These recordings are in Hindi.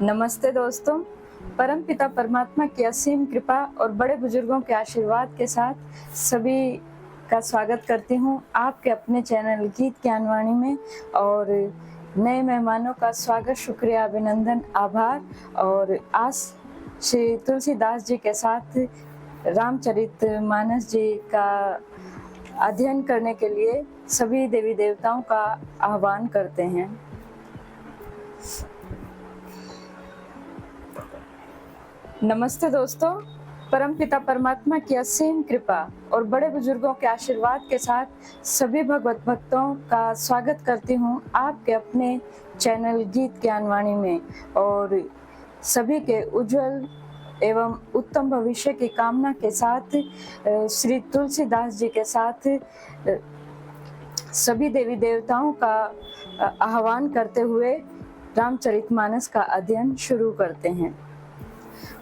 नमस्ते दोस्तों। परम पिता परमात्मा की असीम कृपा और बड़े बुजुर्गों के आशीर्वाद के साथ सभी का स्वागत करती हूँ आपके अपने चैनल गीत ज्ञानवाणी में। और नए मेहमानों का स्वागत, शुक्रिया, अभिनंदन, आभार। और आज श्री तुलसीदास जी के साथ रामचरितमानस जी का अध्ययन करने के लिए सभी देवी देवताओं का आह्वान करते हैं। नमस्ते दोस्तों। परमपिता परमात्मा की असीम कृपा और बड़े बुजुर्गों के आशीर्वाद के साथ सभी भगवत भक्तों का स्वागत करती हूँ आपके अपने चैनल गीत ज्ञानवाणी में। और सभी के उज्जवल एवं उत्तम भविष्य की कामना के साथ श्री तुलसीदास जी के साथ सभी देवी देवताओं का आह्वान करते हुए रामचरितमानस का अध्ययन शुरू करते हैं।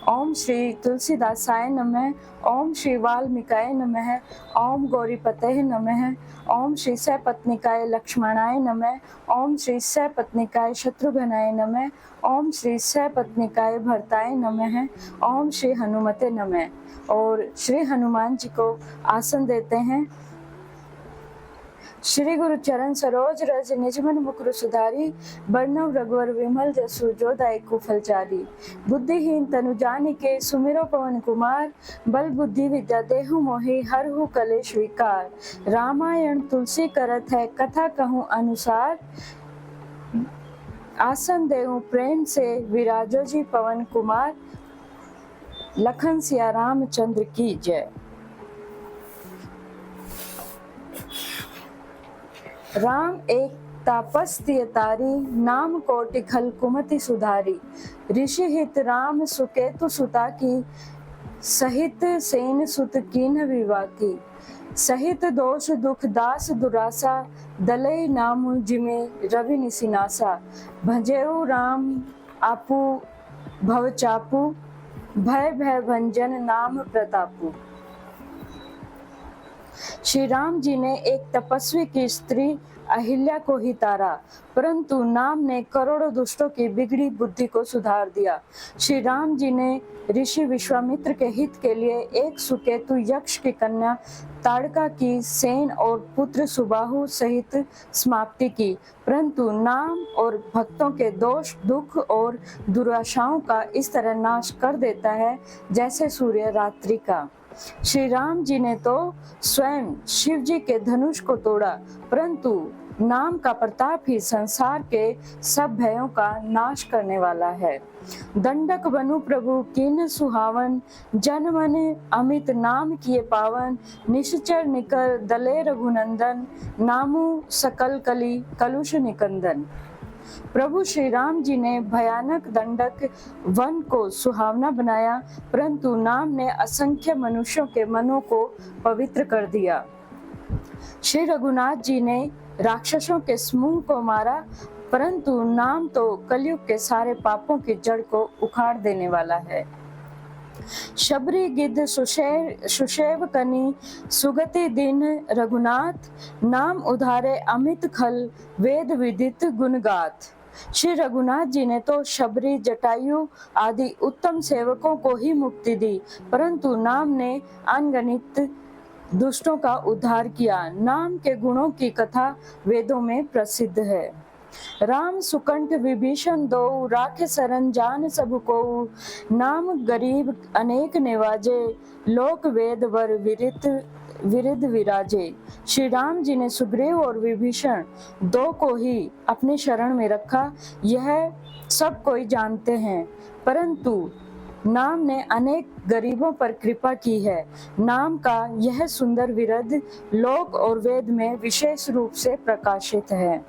ओम श्री तुलसीदासाय नमः। ओम श्री वाल्मीकाय नमः। ओम गौरीपतये नमः। ओम श्री सपत्नीकाय लक्ष्मणाय नमः। ओम श्री सपत्नीकाय शत्रुघ्नाय नमः। ओम श्री सपत्नीकाय भरताय नमः। ओम श्री हनुमते नमः। और श्री हनुमान जी को आसन देते हैं। श्री गुरु चरण सरोज रज निजमन मुकुर सुधारी, बरनव रघुवर विमल जसु जो दायकु फलचारी। बुद्धिहीन तनु जानिके सुमिरो पवन कुमार, बल बुद्धि विद्या देहु मोहि हरहु कलेश विकार। रामायण तुलसी करत है कथा कहूँ अनुसार, आसन देहु प्रेम से विराजो जी पवन कुमार। लखन सिया रामचंद्र की जय। राम एक तापस्त्य तारी, नाम कोटि खल कुमति सुधारी। ऋषि हित राम सुकेतु सुता की, सहित सेन सुत कीन विवाह की। सहित दोष दुख दास दुरासा, दलई नाम जिमे रवि निसिनासा। भजेऊ राम आपू भव चापू, भय भय भंजन नाम प्रतापू। श्री राम जी ने एक तपस्वी की स्त्री अहिल्या को ही तारा, परंतु नाम ने करोड़ों दुष्टों की बिगड़ी बुद्धि को सुधार दिया। श्री राम जी ने ऋषि विश्वामित्र के हित के लिए एक सुकेतु यक्ष की कन्या ताड़का की सेन और पुत्र सुबाहु सहित समाप्ति की, परंतु नाम और भक्तों के दोष दुख और दुराशाओं का इस तरह नाश कर देता है जैसे सूर्य रात्रि का। श्री राम जी ने तो स्वयं शिव जी के धनुष को तोड़ा, परंतु नाम का प्रताप ही संसार के सब भयों का नाश करने वाला है। दंडक बनु प्रभु कीन सुहावन, जन मन अमित नाम किए पावन। निश्चर निकर दले रघुनंदन, नामु सकल कली कलुष निकंदन। प्रभु श्री राम जी ने भयानक दंडक वन को सुहावना बनाया, परंतु नाम ने असंख्य मनुष्यों के मनों को पवित्र कर दिया। श्री रघुनाथ जी ने राक्षसों के समूह को मारा, परंतु नाम तो कलयुग के सारे पापों की जड़ को उखाड़ देने वाला है। शबरी गिद्ध सुषेव कनी, सुगति दिन रघुनाथ। नाम उधारे अमित खल, वेद विदित गुणगाथ। श्री रघुनाथ जी ने तो शबरी जटायु आदि उत्तम सेवकों को ही मुक्ति दी, परंतु नाम ने अनगणित दुष्टों का उद्धार किया। नाम के गुणों की कथा वेदों में प्रसिद्ध है। राम सुकंठ विभीषण दो, राखे सरन जान सब को। नाम गरीब अनेक निवाजे, लोक वेद वर विरिद विराजे। श्री राम जी ने सुग्रीव और विभीषण दो को ही अपने शरण में रखा, यह सब कोई जानते हैं, परंतु नाम ने अनेक गरीबों पर कृपा की है। नाम का यह सुंदर विरद लोक और वेद में विशेष रूप से प्रकाशित है।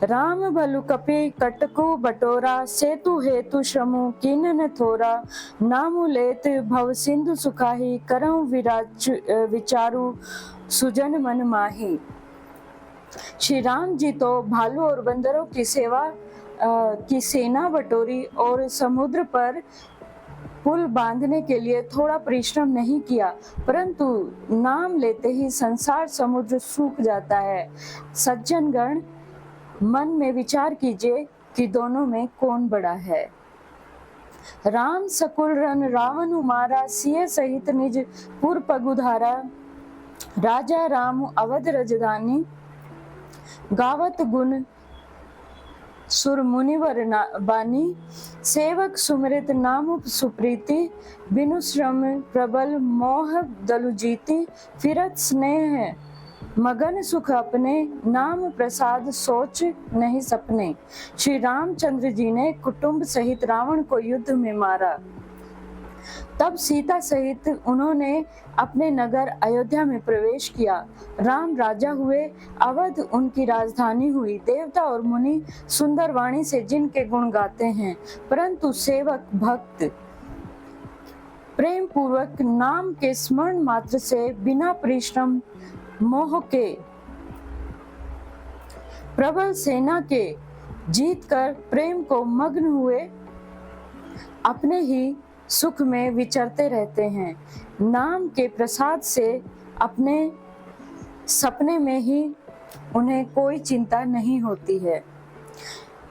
राम भलु कपि कटकु बटोरा, सेतु हेतु श्रमु कीनन थोरा। नामु लेत भव सिंधु सुखाही, करहु विचारु सुजन मन माही। श्री राम जी तो भालू और बंदरों की की सेना बटोरी और समुद्र पर पुल बांधने के लिए थोड़ा परिश्रम नहीं किया, परंतु नाम लेते ही संसार समुद्र सूख जाता है। सज्जनगण, मन में विचार कीजिए कि दोनों में कौन बड़ा है। राम सकुल रन रावण मारा, सिय सहित निज पुर पगुधारा। राजा राम अवध रजधानी, गावत गुण सुर मुनिवर बानी। सेवक सुमृत नाम सुप्रीति, बिनु श्रम प्रबल मोह दलु जीति। फिरत स्नेह मगन सुख अपने, नाम प्रसाद सोच नहीं सपने। श्री रामचंद्र जी ने कुटुंब सहित रावण को युद्ध में मारा। तब सीता सहित उन्होंने अपने नगर अयोध्या में प्रवेश किया। राम राजा हुए, अवध उनकी राजधानी हुई। देवता और मुनि सुंदर वाणी से जिनके गुण गाते हैं, परंतु सेवक भक्त प्रेम पूर्वक नाम के स्मरण मात्र से बिना परिश्रम मोह के प्रबल सेना के जीत कर प्रेम को मग्न हुए अपने ही सुख में विचरते रहते हैं। नाम के प्रसाद से अपने सपने में ही उन्हें कोई चिंता नहीं होती है।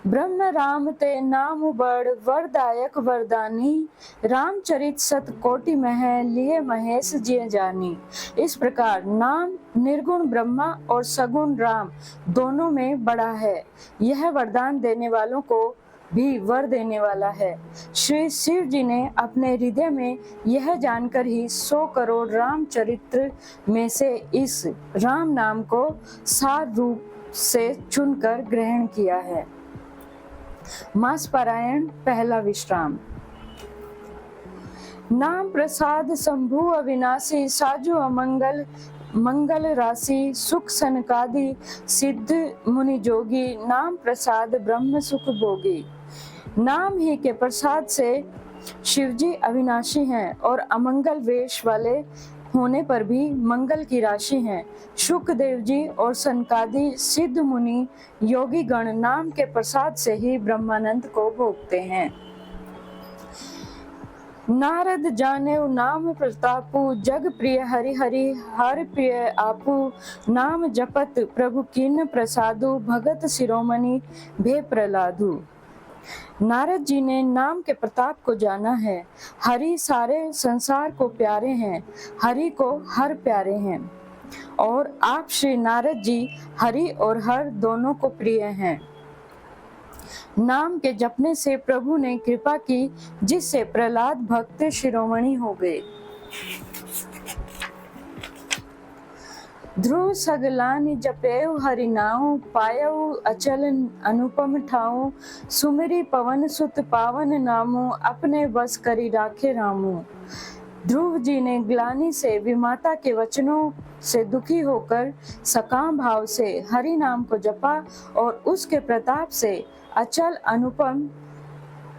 ब्रह्म राम ते नाम बड़, वरदायक वरदानी। रामचरित सत कोटि मह, लिए महेश जिय जानी। इस प्रकार नाम निर्गुण ब्रह्मा और सगुण राम दोनों में बड़ा है। यह वरदान देने वालों को भी वर देने वाला है। श्री शिव जी ने अपने हृदय में यह जानकर ही 100 करोड़ रामचरित्र में से इस राम नाम को सार रूप से चुनकर ग्रहण किया है। मास पारायण पहला विश्राम। नाम प्रसाद शंभु अविनाशी, साजु अमंगल मंगल राशि। सुख सनकादि सिद्ध मुनि जोगी, नाम प्रसाद ब्रह्म सुख भोगी। नाम ही के प्रसाद से शिवजी अविनाशी हैं और अमंगल वेश वाले होने पर भी मंगल की राशि हैं। शुकदेव जी और सनकादि सिद्ध मुनि योगी गण नाम के प्रसाद से ही ब्रह्मानंद को भोगते हैं। नारद जाने नाम प्रतापु, जग प्रिय हरि हरि हर प्रिय आपु। नाम जपत प्रभु कीन प्रसादु, भगत शिरोमणि भे प्रहलादु। नारद जी ने नाम के प्रताप को जाना है। हरि सारे संसार को प्यारे हैं, हरि को हर प्यारे हैं। और आप श्री नारद जी हरि और हर दोनों को प्रिय हैं। नाम के जपने से प्रभु ने कृपा की, जिससे प्रहलाद भक्त शिरोमणि हो गए। ध्रुव सगलानि जपेउ हरि नाउ, पायउ अचल अनुपम ठाउ। सुमिरि पवन सुत पावन नामु, अपने बस करी राखे रामू। ध्रुव जी ने ग्लानि से विमाता के वचनों से दुखी होकर सकाम भाव से हरि नाम को जपा और उसके प्रताप से अचल अनुपम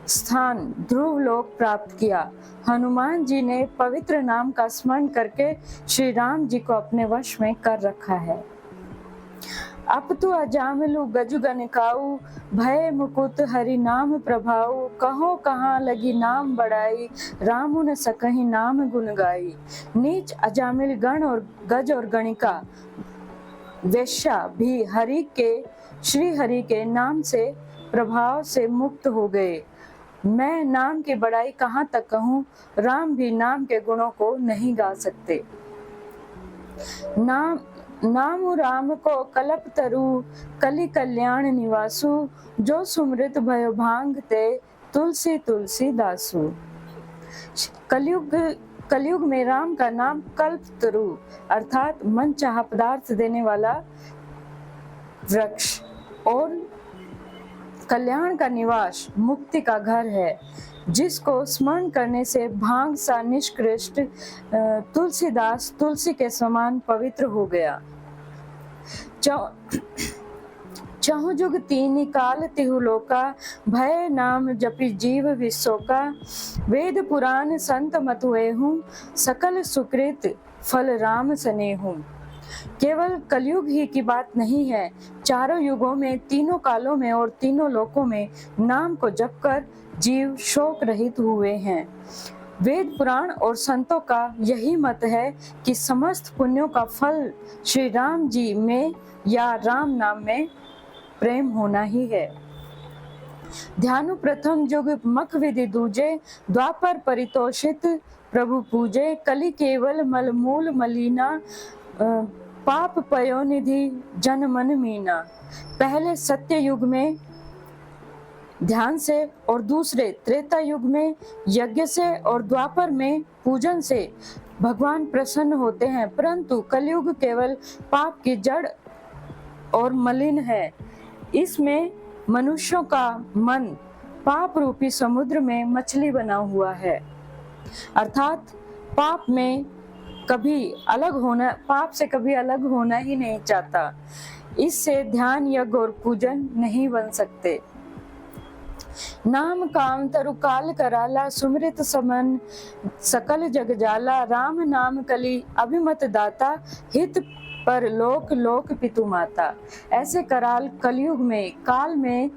स्थान ध्रुव लोक प्राप्त किया। हनुमान जी ने पवित्र नाम का स्मरण करके श्री राम जी को अपने वश में कर रखा है। अप तो अजामिलु गजुगन काऊ, भय मुकुट हरि नाम प्रभाऊ। कहो कहाँ लगी नाम बढ़ाई, रामु न सकहि नाम गुण गाई। नीच अजामिल गण और गज और गणिका वेश्या भी हरि के श्री हरि के नाम से प्रभाव से मुक्त हो गए। मैं नाम की बड़ाई कहाँ तक कहूँ, राम भी नाम के गुणों को नहीं गा सकते। नाम राम को कलप तरु, कलि कल्याण निवासु। जो सुमृत भयो भांग ते, तुलसी तुलसी दासु। कलयुग में राम का नाम कल्प तरु अर्थात मन चाहा पदार्थ देने वाला वृक्ष और कल्याण का निवास मुक्ति का घर है, जिसको स्मरण करने से भांग सा निष्कृष्ट तुलसीदास तुलसी के समान पवित्र हो गया। चहु जुग तीन काल तिहु लोका, भय नाम जपि जीव विशोका। वेद पुराण संत मत हुएहूँ, सकल सुकृत फल राम सनेहूँ। केवल कलयुग ही की बात नहीं है, चारों युगों में, तीनों कालों में और तीनों लोकों में नाम को जपकर जीव शोक रहित हुए हैं। वेद पुराण और संतों का यही मत है कि समस्त पुण्यों का फल श्री राम जी में या राम नाम में प्रेम होना ही है। ध्यानु प्रथम जुग मख विधि दूजे, द्वापर परितोषित प्रभु पूजे, कलि केवल मल मूल मलिना, पाप पयोनिधि जन मन मीना। पहले सत्य युग में ध्यान से और दूसरे त्रेता युग में यज्ञ से और द्वापर में पूजन से भगवान प्रसन्न होते हैं, परंतु कलयुग केवल पाप की जड़ और मलिन है। इसमें मनुष्यों का मन पाप रूपी समुद्र में मछली बना हुआ है, अर्थात पाप से कभी अलग होना ही नहीं चाहता। इससे ध्यान यज्ञ और पूजन नहीं बन सकते। नाम काम तरु काल कराला, सुमृत समन सकल जग जाला, राम नाम कली अभिमत दाता, हित पर लोक लोक पितु माता। ऐसे कराल कलयुग में काल में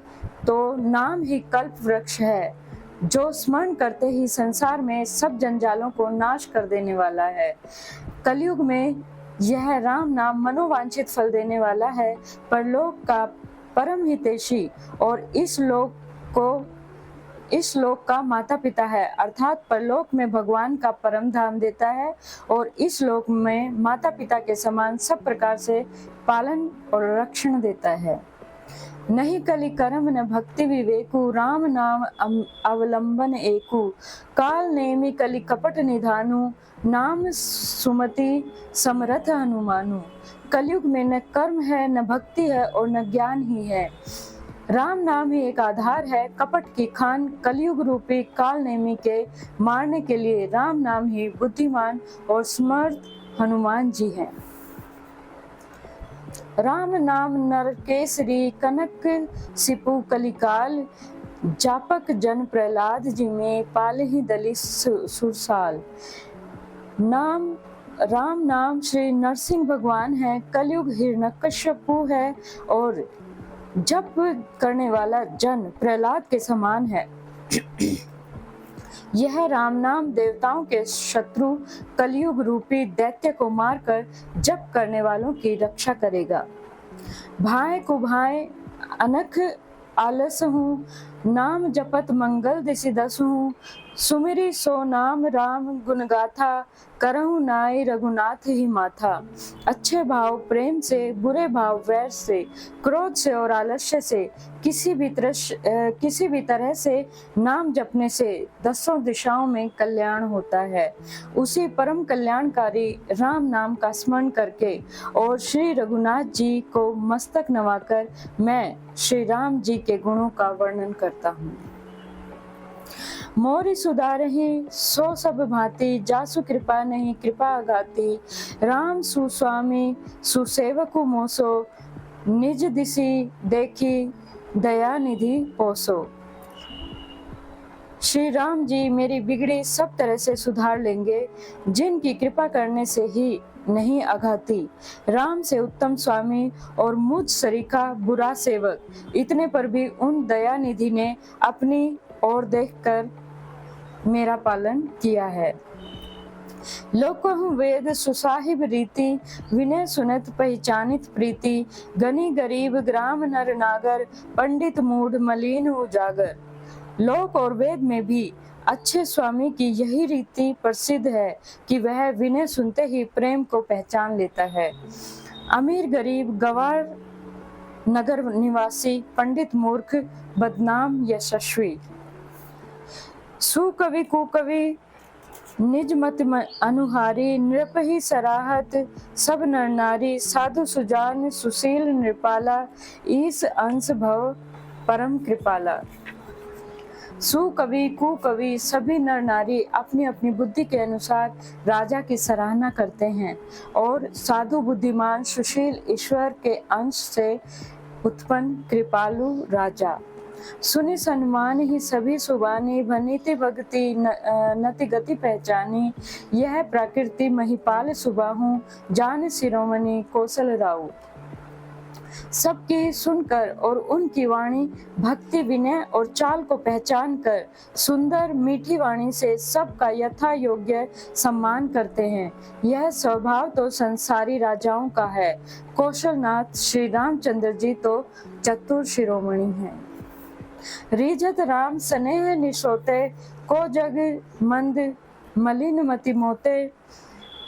तो नाम ही कल्प वृक्ष है, जो स्मरण करते ही संसार में सब जंजालों को नाश कर देने वाला है। कलयुग में यह राम नाम मनोवांछित फल देने वाला है, परलोक का परम हितैषी और इस लोक का माता पिता है, अर्थात परलोक में भगवान का परम धाम देता है और इस लोक में माता पिता के समान सब प्रकार से पालन और रक्षण देता है। नहीं कलि कर्म न भक्ति विवेकु, राम नाम अवलंबन एकु, काल नेमि कलि कपट निधानु, नाम सुमति समरथ हनुमानु। कलयुग में न कर्म है, न भक्ति है और न ज्ञान ही है। राम नाम ही एक आधार है। कपट की खान कलयुग रूपी काल नेमी के मारने के लिए राम नाम ही बुद्धिमान और समर्थ हनुमान जी हैं। राम नाम नर केसरी, कनक सिपु कलिकाल, जापक जन प्रहलाद जी में पालहि दलि सुरसाल। राम नाम श्री नरसिंह भगवान है, कलयुग हिरण्यकश्यपु है और जप करने वाला जन प्रहलाद के समान है। यह राम नाम देवताओं के शत्रु कलयुग रूपी दैत्य को मारकर जप करने वालों की रक्षा करेगा। भाए कुभाए अनख आलस हूँ, नाम जपत मंगल दिसि दस हूँ, सुमिरी सो नाम राम गुण गाथा, करहु नाई रघुनाथ ही माथा। अच्छे भाव प्रेम से, बुरे भाव वैर से, क्रोध से और आलस्य से, किसी भी तरह से नाम जपने से दसों दिशाओं में कल्याण होता है। उसी परम कल्याणकारी राम नाम का स्मरण करके और श्री रघुनाथ जी को मस्तक नवाकर मैं श्री राम जी के गुणों का वर्णन करता हूँ। मोरि सुधारहि सो सब भांति, जासु कृपा नहीं कृपा अगाती, राम सुस्वामी सुसेवकु मोसो, निज दिसि देखी दया निधि पोसो। श्री राम जी मेरी बिगड़ी सब तरह से सुधार लेंगे, जिनकी कृपा करने से ही नहीं अघाती। राम से उत्तम स्वामी और मुझ सरीखा बुरा सेवक, इतने पर भी उन दया निधि ने अपनी ओर देखकर मेरा पालन किया है। लोकहु वेद सुसाहिब रीति, विनय सुनत पहचानित प्रीति, गनी गरीब ग्राम नर नागर, पंडित मूढ़ मलिन उजागर। लोक और वेद में भी अच्छे स्वामी की यही रीति प्रसिद्ध है कि वह विनय सुनते ही प्रेम को पहचान लेता है। अमीर गरीब, गवार नगर निवासी, पंडित मूर्ख, बदनाम यशस्वी, सुकवि कुकवि, निज मत अनुहारी, नृप ही सराहत सब नर नारी, साधु सुजान सुशील नृपाला, ईस अंश भव परम कृपाला। सुकवि कुकवि सभी नर नारी अपनी अपनी बुद्धि के अनुसार राजा की सराहना करते हैं और साधु बुद्धिमान सुशील ईश्वर के अंश से उत्पन्न कृपालु राजा। सुनि सन्मान ही सभी सुबानी, भनीति भक्ति नति गति पहचानी, यह प्रकृति महिपाल सुबाहू, जान शिरोमणि कौशल राऊ। सबकी सुनकर और उनकी वाणी भक्ति विनय और चाल को पहचान कर सुंदर मीठी वाणी से सबका यथा योग्य सम्मान करते हैं। यह स्वभाव तो संसारी राजाओं का है। कौशलनाथ श्री रामचंद्र जी तो चतुर शिरोमणि हैं। रीझत राम स्नेह निशोते, को जग मंद मलिन मति मोते।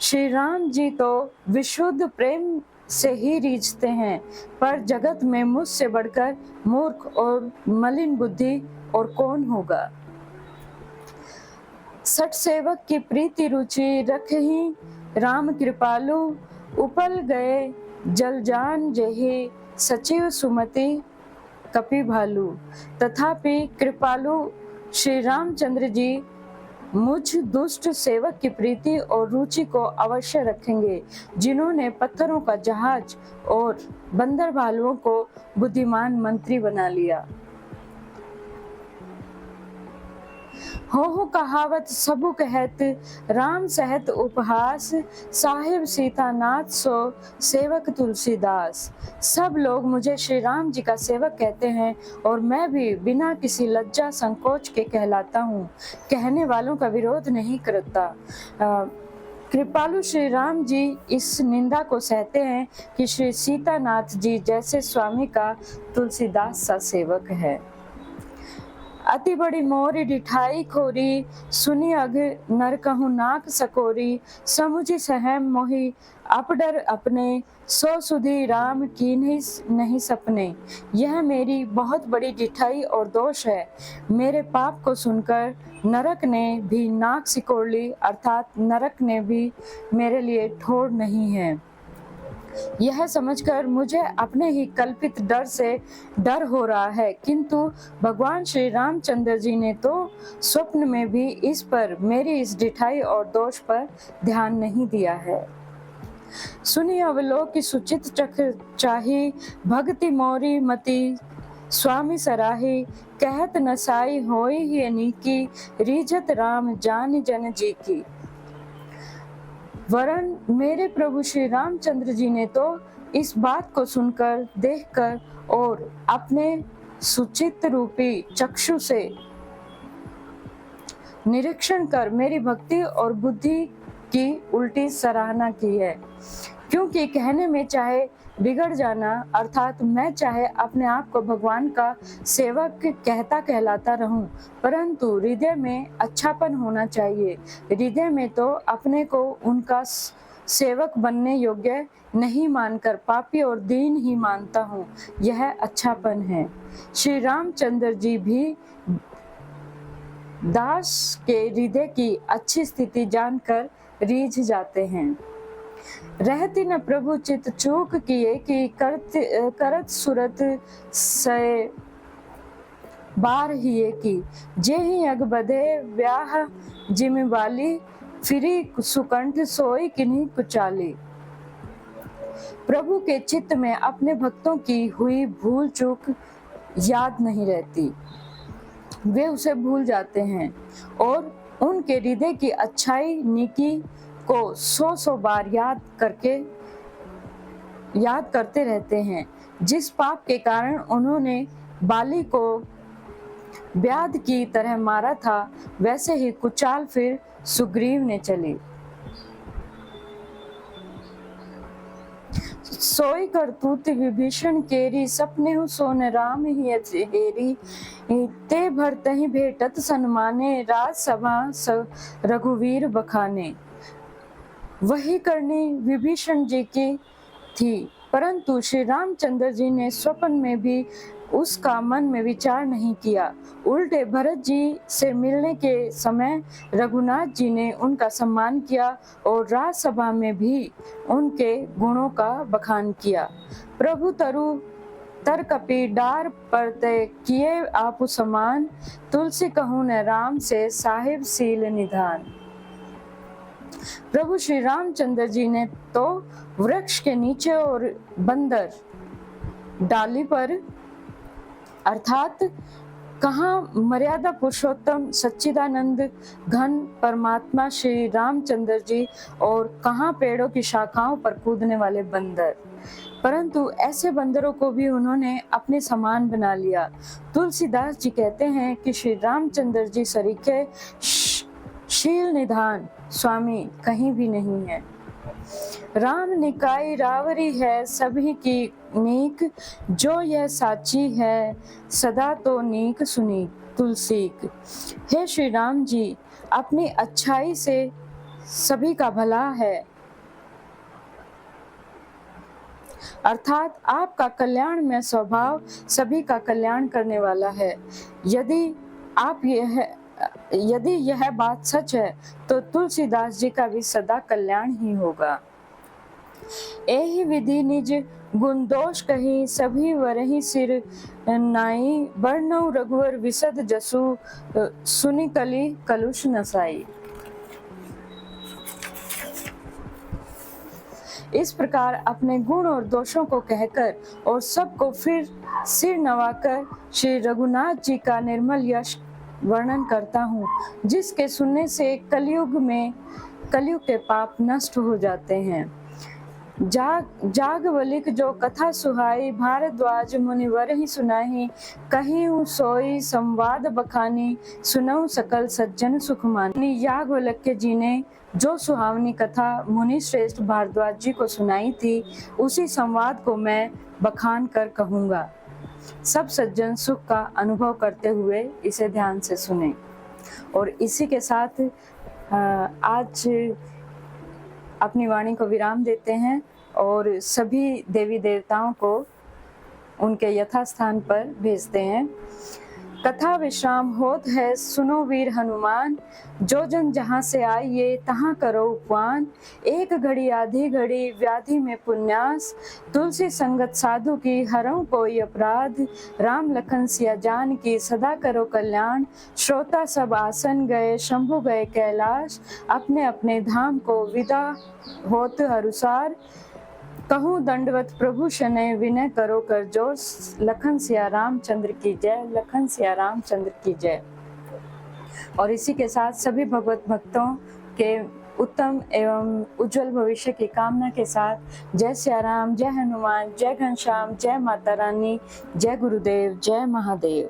श्री राम जी तो विशुद्ध प्रेम से ही रीझते हैं, पर जगत में मुझसे बढ़कर मूर्ख और मलिन बुद्धि और कौन होगा। सठ सेवक की प्रीति रुचि रखहि राम कृपालु, उपल गए जल जान जेहि सचिव सुमति कपि भालू। तथापि कृपालु श्री रामचंद्र जी मुझ दुष्ट सेवक की प्रीति और रुचि को अवश्य रखेंगे, जिन्होंने पत्थरों का जहाज और बंदर भालुओं को बुद्धिमान मंत्री बना लिया। हो कहावत सबु कहत, राम सहत उपहास, साहिब सीतानाथ सो सेवक तुलसीदास। सब लोग मुझे श्री राम जी का सेवक कहते हैं और मैं भी बिना किसी लज्जा संकोच के कहलाता हूँ। कहने वालों का विरोध नहीं करता। कृपालु श्री राम जी इस निंदा को सहते हैं कि श्री सीतानाथ जी जैसे स्वामी का तुलसीदास सा सेवक है। अति बड़ी मोरी डिठाई खोरी, सुनी अघ नर कहूँ नाक सकोरी। समुझी सहम मोहि अपडर अपने, सो सुधी राम की नहीं सपने। यह मेरी बहुत बड़ी डिठाई और दोष है। मेरे पाप को सुनकर नरक ने भी नाक सिकोड़ ली, अर्थात नरक ने भी मेरे लिए ठोर नहीं है। यह समझकर मुझे अपने ही कल्पित डर से डर हो रहा है, किंतु भगवान श्री रामचंद्र जी ने तो स्वप्न में भी इस पर, मेरी इस डिठाई और दोष पर ध्यान नहीं दिया है। सुनी अवलोकि सुचित चख चाही, भक्ति मोरी मति स्वामी सराही। कहत नसाई होई ही अनीकी, रीझत राम जान जन जी की। वरन मेरे प्रभु श्री रामचंद्र जी ने तो इस बात को सुनकर, देखकर और अपने सुचित रूपी चक्षु से निरीक्षण कर मेरी भक्ति और बुद्धि की उल्टी सराहना की है। क्योंकि कहने में चाहे बिगड़ जाना, अर्थात मैं चाहे अपने आप को भगवान का सेवक कहता कहलाता रहूं, परंतु हृदय में अच्छापन होना चाहिए। हृदय में तो अपने को उनका सेवक बनने योग्य नहीं मानकर पापी और दीन ही मानता हूँ, यह अच्छापन है। श्री रामचंद्र जी भी दास के हृदय की अच्छी स्थिति जानकर रीझ जाते हैं। रहती न प्रभु चित चूक किए कि करत सुरत से बार हिए की। जे ही अग बधे व्याह जिम वाली, फिरी सुकंठ सोई किन्हीं कुचाली। प्रभु के चित्त में अपने भक्तों की हुई भूल चूक याद नहीं रहती, वे उसे भूल जाते हैं और उनके हृदय की अच्छाई नेकी को 100 बार याद करते रहते हैं। जिस पाप के कारण उन्होंने बाली को व्याध की तरह मारा था, वैसे ही कुचाल फिर सुग्रीव ने चली। सोई करतूत विभीषण केरी, सपने हु सोन राम ही हेरी। ते भरत ही भेटत सन्माने, राज सभा रघुवीर बखाने। वही करनी विभीषण जी की थी, परंतु श्री रामचंद्र जी ने स्वप्न में भी उसका मन में विचार नहीं किया। उल्टे भरत जी से मिलने के समय रघुनाथ जी ने उनका सम्मान किया और राजसभा में भी उनके गुणों का बखान किया। प्रभु तरु तर कपि डार पर तय किए आपु समान, तुलसी कहूँ न राम से साहिब सील निधान। प्रभु श्री रामचंद्र जी ने तो वृक्ष के नीचे और बंदर डाली पर, अर्थात कहाँ मर्यादा पुरुषोत्तम सच्चिदानंद घन परमात्मा श्री रामचंद्र जी और कहाँ पेड़ों की शाखाओं पर कूदने वाले बंदर, परंतु ऐसे बंदरों को भी उन्होंने अपने समान बना लिया। तुलसीदास जी कहते हैं कि श्री रामचंद्र जी सरीखे शील निधान स्वामी कहीं भी नहीं है। राम निकाय रावरी है सभी की नीक, जो यह साची है सदा तो नीक सुनी तुलसीक। हे श्री राम जी, अपनी अच्छाई से सभी का भला है, अर्थात आपका कल्याणमय स्वभाव सभी का कल्याण करने वाला है। यदि यह बात सच है तो तुलसीदास जी का भी सदा कल्याण ही होगा। एहि विधि निज गुण दोष कही, सभी वरहि सिर नाई। बरनउँ रघुवर विशद जसु, सुनि कलि कलुष नसाई। इस प्रकार अपने गुण और दोषों को कहकर और सबको फिर सिर नवाकर श्री रघुनाथ जी का निर्मल यश वर्णन करता हूँ, जिसके सुनने से कलयुग के पाप नष्ट हो जाते हैं। जागवलिक जो कथा सुहाई, भारद्वाज मुनिवर ही सुनाही। कहीं सोई संवाद बखानी, सुनऊ सकल सज्जन सुख मानी। याज्ञवल्क्य जी ने जो सुहावनी कथा मुनि श्रेष्ठ भारद्वाज जी को सुनाई थी, उसी संवाद को मैं बखान कर कहूँगा। सब सज्जन सुख का अनुभव करते हुए इसे ध्यान से सुने। और इसी के साथ आज अपनी वाणी को विराम देते हैं और सभी देवी देवताओं को उनके यथास्थान पर भेजते हैं। कथा विश्राम होत है सुनो वीर हनुमान, जो जन जहाँ से आइए तहाँ करो उपवान। एक घड़ी आधी घड़ी व्याधि में पुण्यास, तुलसी संगत साधु की हरऊँ कोई अपराध। राम लखन सिया जान की सदा करो कल्याण। श्रोता सब आसन गए शंभु गए कैलाश, अपने अपने धाम को विदा होत हरुसार। कहूँ दंडवत प्रभु शनै विनय करो कर जोर। लखन सिया रामचंद्र की जय, लखन सिया रामचंद्र की जय। और इसी के साथ सभी भगवत भक्तों के उत्तम एवं उज्जवल भविष्य की कामना के साथ जय सिया राम, जय हनुमान, जय घनश्याम, जय माता रानी, जय गुरुदेव, जय महादेव।